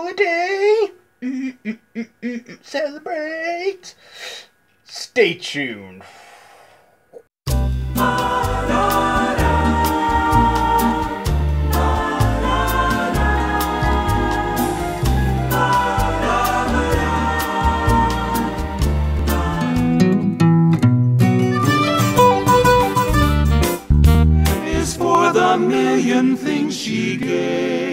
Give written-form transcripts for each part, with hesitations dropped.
holiday. Celebrate. Stay tuned. Is for the million things she gave.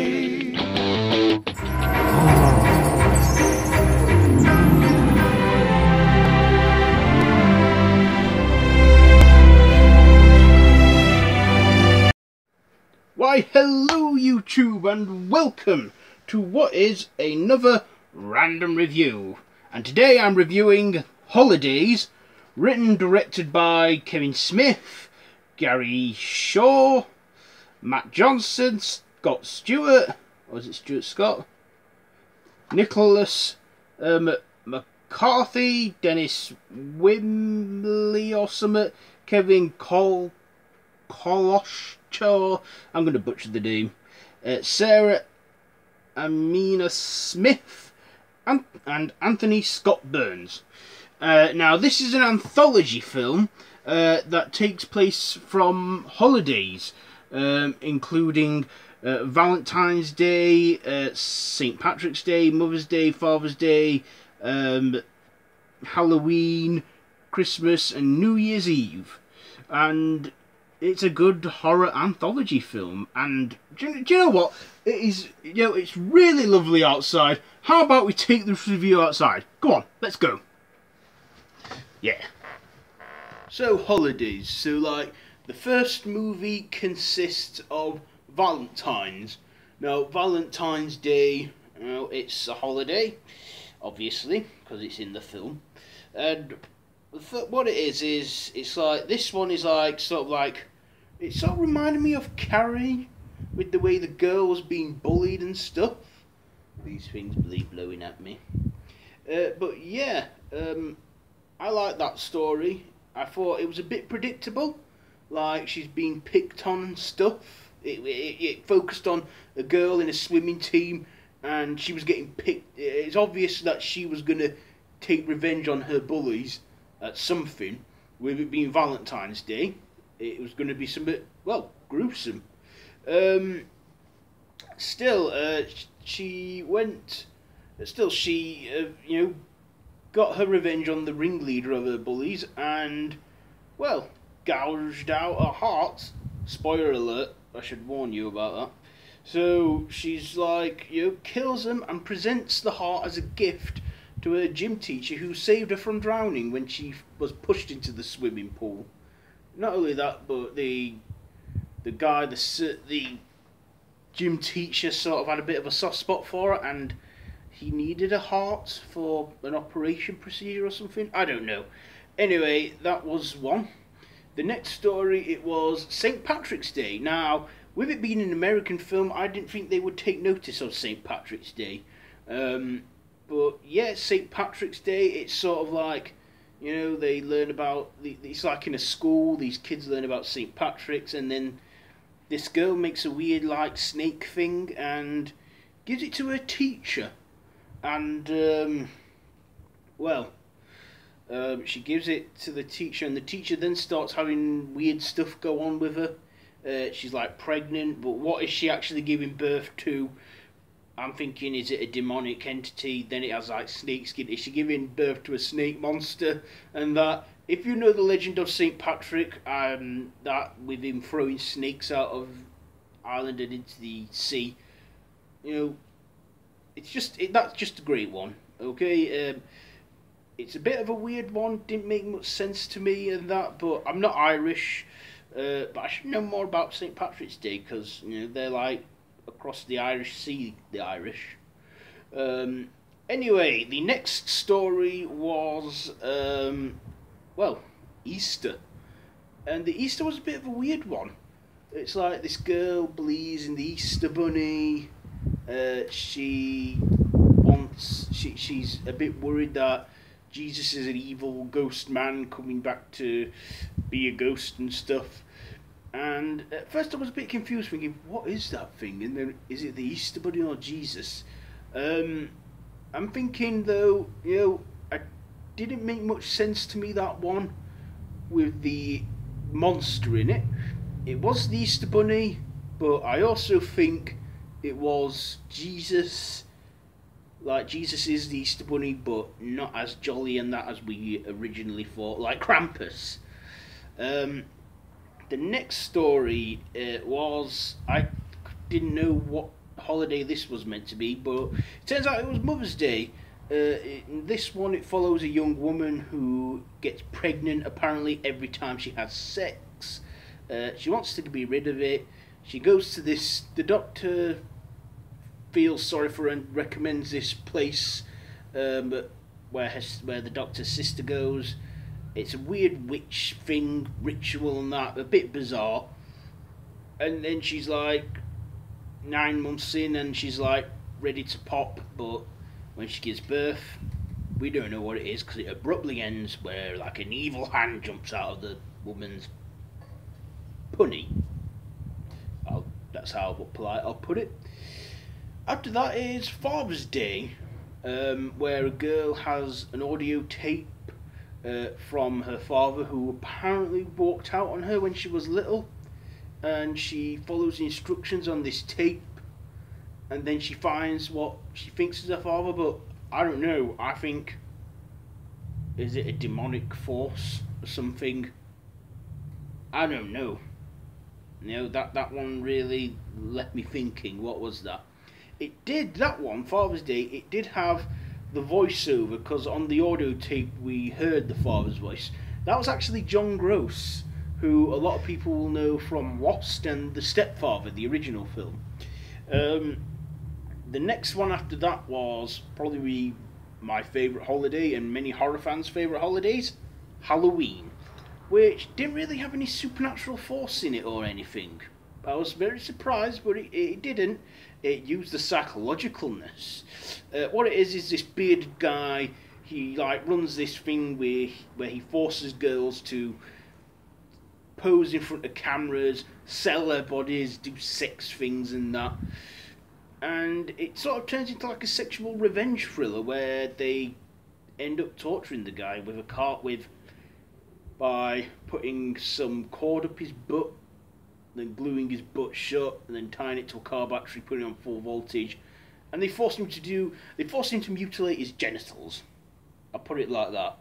Why, hello YouTube, and welcome to what is another random review. And today I'm reviewing Holidays, written and directed by Kevin Smith, Gary Shaw, Matt Johnson, Scott Stewart, or is it Stuart Scott? Nicholas McCarthy, Dennis Wimley or something, Kevin Kolosh. I'm going to butcher the name. Sarah Amina Smith and Anthony Scott Burns. Now, this is an anthology film that takes place from holidays, including Valentine's Day, St. Patrick's Day, Mother's Day, Father's Day, Halloween, Christmas, and New Year's Eve. And it's a good horror anthology film, and do you know what? It is, it's really lovely outside. How about we take this review outside? Go on, let's go. Yeah. So, Holidays. So, like, the first movie consists of Valentine's. Now, Valentine's Day, it's a holiday, obviously, because it's in the film. And what it is it's like, this one is like, sort of like, it sort of reminded me of Carrie, with the way the girl was being bullied and stuff. These things blowing at me. But yeah, I like that story. I thought it was a bit predictable, like she's being picked on and stuff. It focused on a girl in a swimming team, and she was getting picked. It's obvious that she was going to take revenge on her bullies at something, with it being Valentine's Day. It was going to be something, well, gruesome. She got her revenge on the ringleader of her bullies, and, well, gouged out her heart. Spoiler alert, I should warn you about that. So she's like, kills him and presents the heart as a gift to her gym teacher, who saved her from drowning when she was pushed into the swimming pool. Not only that, but the gym teacher sort of had a bit of a soft spot for her, and he needed a heart for an operation procedure or something. I don't know. Anyway, that was one. The next story, it was St. Patrick's Day. Now, with it being an American film, I didn't think they would take notice of St. Patrick's Day. But yeah, St. Patrick's Day, it's sort of like, they learn about, it's like in a school, these kids learn about St. Patrick's, and then this girl makes a weird, like, snake thing and gives it to her teacher. And, she gives it to the teacher, and the teacher then starts having weird stuff go on with her. She's, like, pregnant, but what is she actually giving birth to? I'm thinking, is it a demonic entity? Then it has, like, snake skin. Is she giving birth to a snake monster? And that, if you know the legend of St. Patrick, that with him throwing snakes out of Ireland and into the sea, it's just, that's just a great one, okay? It's a bit of a weird one, didn't make much sense to me and that, but I'm not Irish, but I should know more about St. Patrick's Day, because, they're like, across the Irish Sea, the Irish. Anyway, the next story was, Easter. And the Easter was a bit of a weird one. It's like this girl believes in the Easter Bunny. She's a bit worried that Jesus is an evil ghost man coming back to be a ghost and stuff. And at first I was a bit confused, thinking, what is that thing? And then, is it the Easter Bunny or Jesus? I'm thinking though, I didn't make much sense to me, that one with the monster in it. It was the Easter Bunny, but I also think it was Jesus. Like, Jesus is the Easter Bunny, but not as jolly and that as we originally thought, like Krampus. The next story was, I didn't know what holiday this was meant to be, but it turns out it was Mother's Day. In this one, it follows a young woman who gets pregnant apparently every time she has sex. She wants to be rid of it. She goes to the doctor feels sorry for her and recommends this place where the doctor's sister goes. It's a weird witch thing, ritual and that, a bit bizarre. And then she's like 9 months in and she's like ready to pop, but when she gives birth, we don't know what it is because it abruptly ends where like an evil hand jumps out of the woman's punny. That's how polite I'll put it. After that is Father's Day, where a girl has an audio tape from her father, who apparently walked out on her when she was little, and she follows the instructions on this tape, and then she finds what she thinks is her father, but I don't know. I think, is it a demonic force or something? I don't know. That one really left me thinking, what was that? That one, Father's Day, it did have the voiceover, because on the audio tape we heard the father's voice. That was actually John Gross, who a lot of people will know from Lost and The Stepfather, the original film. The next one after that was probably my favourite holiday, and many horror fans' favourite holidays, Halloween, which didn't really have any supernatural force in it or anything. I was very surprised, but it didn't. It used the psychologicalness. What it is this bearded guy. He runs this thing where he forces girls to pose in front of cameras, sell their bodies, do sex things and that. And it sort of turns into like a sexual revenge thriller where they end up torturing the guy by putting some cord up his butt, then gluing his butt shut, and then tying it to a car battery, putting it on full voltage, and they force him to mutilate his genitals. I'll put it like that.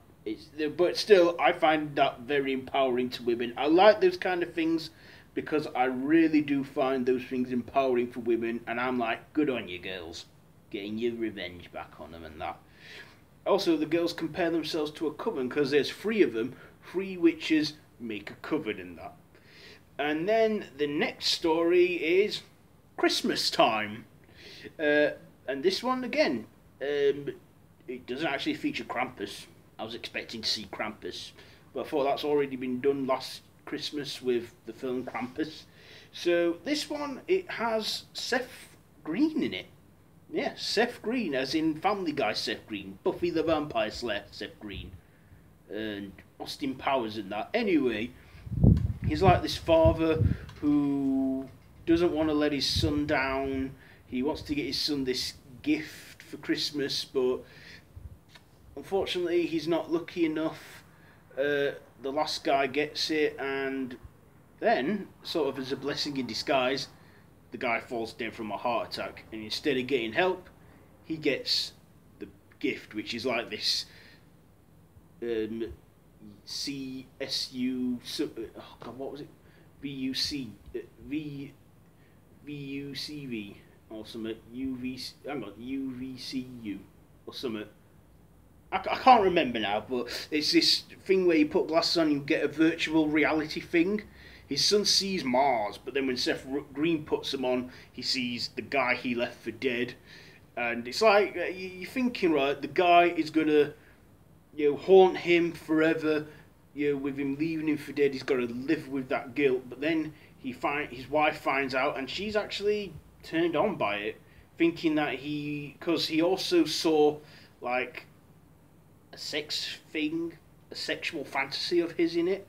But still, I find that very empowering to women. I like those kind of things because I really do find those things empowering for women, and I'm like, good on you girls, getting your revenge back on them and that. Also, the girls compare themselves to a coven because there's 3 of them. 3 witches make a coven in that. And then the next story is Christmas time. And this one, again, it doesn't actually feature Krampus. I was expecting to see Krampus, but I thought that's already been done last Christmas with the film Krampus. So this one, it has Seth Green in it. Yeah, Seth Green, as in Family Guy Seth Green, Buffy the Vampire Slayer Seth Green, and Austin Powers and that. Anyway, he's like this father who doesn't want to let his son down. He wants to get his son this gift for Christmas, but unfortunately he's not lucky enough. The last guy gets it, and then, sort of as a blessing in disguise, the guy falls dead from a heart attack, and instead of getting help, he gets the gift, which is like this CSU, oh God, what was it? VUCV or something, UVCU or something. I can't remember now, but it's this thing where you put glasses on and you get a virtual reality thing. His son sees Mars, but then when Seth Green puts them on, he sees the guy he left for dead. And it's like, you're thinking, right, the guy is going to, haunt him forever. With him leaving him for dead, he's got to live with that guilt. But then his wife finds out, and she's actually turned on by it, thinking that because he also saw, like, a sex thing, a sexual fantasy of his in it.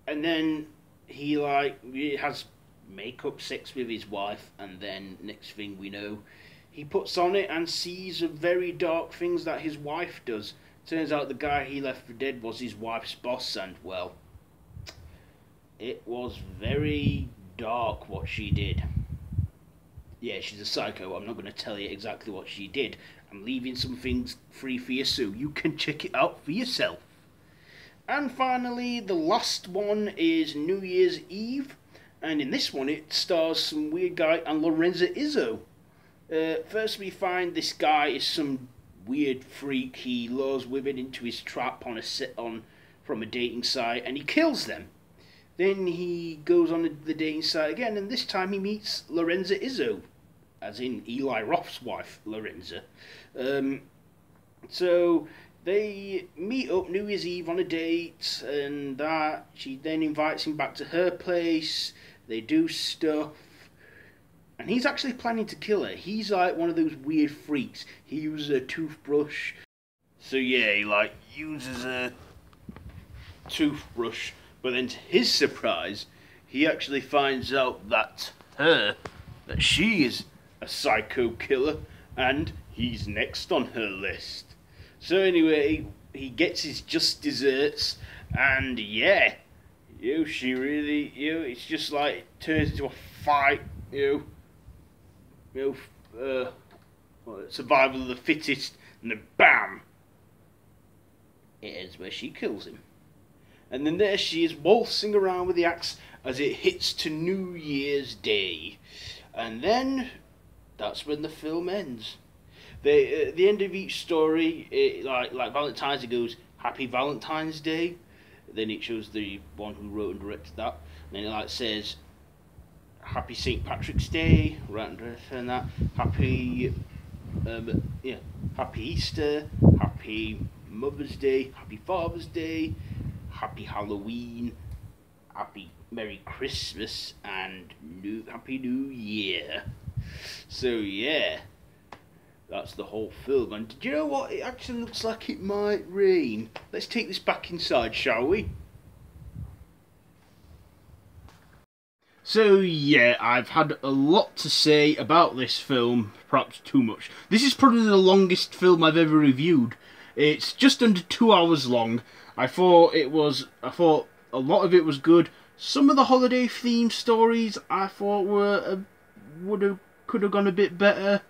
And then he has make-up sex with his wife, and then next thing we know, he puts on it and sees very dark things that his wife does. Turns out the guy he left for dead was his wife's boss, and well, it was very dark what she did. Yeah, she's a psycho. I'm not going to tell you exactly what she did. I'm leaving some things free for you so you can check it out for yourself. And finally, the last one is New Year's Eve. And in this one, it stars some weird guy and Lorenza Izzo. First, we find this guy is some weird freak. He lures women into his trap from a dating site, and he kills them. Then he goes on the dating site again, and this time he meets Lorenza Izzo, as in Eli Roth's wife, Lorenza. So they meet up New Year's Eve on a date, and she then invites him back to her place. They do stuff. And he's actually planning to kill her. He's like one of those weird freaks. He uses a toothbrush. So yeah, he uses a toothbrush. But then to his surprise, he actually finds out that she is a psycho killer. And he's next on her list. So anyway, he gets his just desserts. And yeah, she really, it's just like, turns into a fight, survival of the fittest, and then bam, it ends where she kills him. And then there she is waltzing around with the axe as it hits to New Year's Day. And then that's when the film ends. At the end of each story, like Valentine's, it goes, Happy Valentine's Day. Then it shows the one who wrote and directed that. And then it says, Happy St. Patrick's Day, right and that. Happy Easter, Happy Mother's Day, Happy Father's Day, Happy Halloween, Happy Merry Christmas, and Happy New Year. So yeah, that's the whole film. And did you know what? It actually looks like it might rain. Let's take this back inside, shall we? So yeah, I've had a lot to say about this film, perhaps too much. This is probably the longest film I've ever reviewed. It's just under 2 hours long. I thought a lot of it was good. Some of the holiday themed stories I thought could have gone a bit better.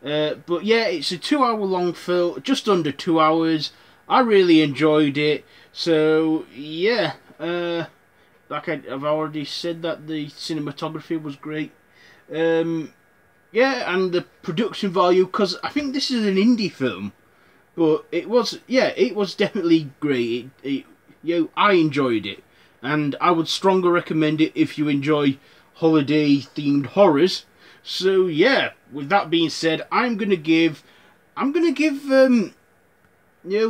But yeah, it's a 2 hour long film, just under 2 hours. I really enjoyed it. So yeah, like I've already said, that the cinematography was great. Yeah, and the production value, because I think this is an indie film, but it was definitely great. I enjoyed it, and I would strongly recommend it if you enjoy holiday themed horrors. So yeah, with that being said, I'm gonna give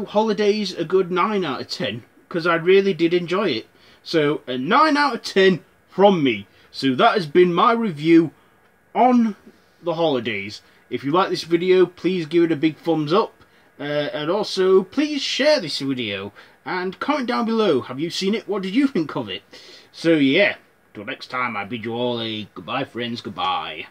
Holidays a good 9 out of 10, because I really did enjoy it. So a 9 out of 10 from me. So that has been my review on The Holidays. If you like this video, please give it a big thumbs up. And also, please share this video. And comment down below, have you seen it? What did you think of it? So yeah, till next time, I bid you all a goodbye, friends, goodbye.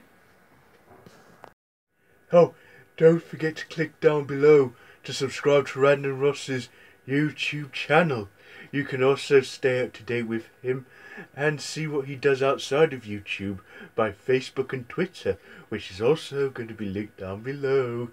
Oh, don't forget to click down below to subscribe to Random Ross's YouTube channel. You can also stay up to date with him and see what he does outside of YouTube by Facebook and Twitter, which is also going to be linked down below.